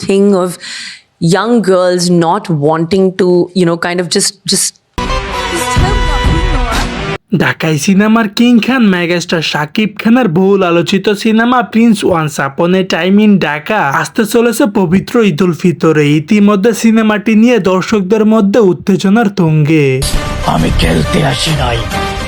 thing of young girls not wanting to, kind of just ঢাকাই সিনেমার king খান megastar Shakib খানের বহুল আলোচিত cinema Prince once upon A time in Dhaka আসতে চলেছে পবিত্র ঈদুল ফিতরে। ইতিমধ্যে সিনেমাটি নিয়ে দর্শকদের মধ্যে উত্তেজনার তুঙ্গে। আমি খেলতে আসি নাই,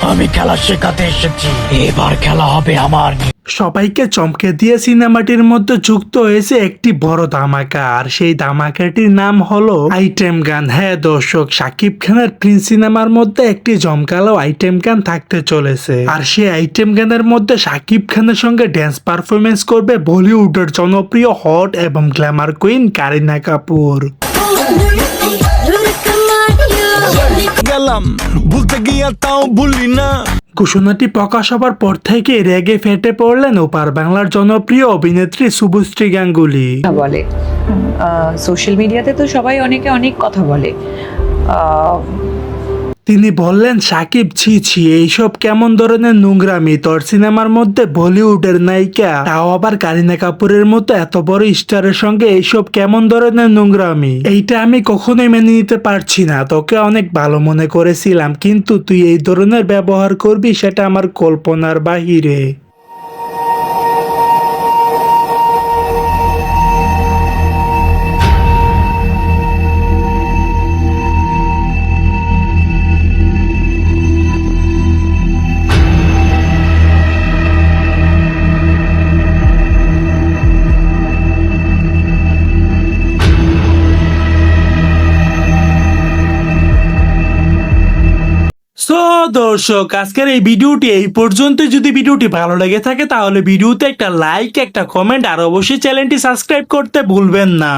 আমি খেলা শেখাতে এসেছি। এবার খেলা হবে আমার। সবাইকে চমকে দিয়ে সিনেমাটির মধ্যে যুক্ত হয়েছে একটি বড় ধামাকা, আর সেই ধামাকাটির নাম হলো আইটেম গান। হ্যাঁ দর্শক, শাকিব খানের প্রিন্স সিনেমার মধ্যে একটি জমকালো আইটেম গান থাকতে চলেছে, আর সেই আইটেম গানের মধ্যে শাকিব খানের সঙ্গে ড্যান্স পারফরমেন্স করবে বলিউডের জনপ্রিয় হট এবং গ্ল্যামার কুইন কারিনা কাপুর। গেলাম ভুলতে গিয়া তাও ভুলি না। ঘোষণাটি প্রকাশ হবার পর থেকে রেগে ফেটে পড়লেন ওপার বাংলার জনপ্রিয় অভিনেত্রী শুভশ্রী গাঙ্গুলি। বলে সোশ্যাল মিডিয়াতে তো সবাই অনেকে অনেক কথা বলে। তিনি বললেন, সাকিব ছি ছি, এইসব কেমন ধরনের নোংরামি? তোর সিনেমার মধ্যে বলিউডের নায়িকা, তাও আবার কারিনা কাপুরের মতো এত বড় স্টারের সঙ্গে এইসব কেমন ধরনের নোংরামি? এইটা আমি কখনোই মেনে নিতে পারছি না। তোকে অনেক ভালো মনে করেছিলাম, কিন্তু তুই এই ধরনের ব্যবহার করবি সেটা আমার কল্পনার বাহিরে। সো দর্শক, আজকের এই ভিডিওটি এই পর্যন্ত। যদি ভিডিওটি ভালো লেগে থাকে তাহলে ভিডিওতে একটা লাইক, একটা কমেন্ট আর অবশ্যই চ্যানেলটি সাবস্ক্রাইব করতে ভুলবেন না।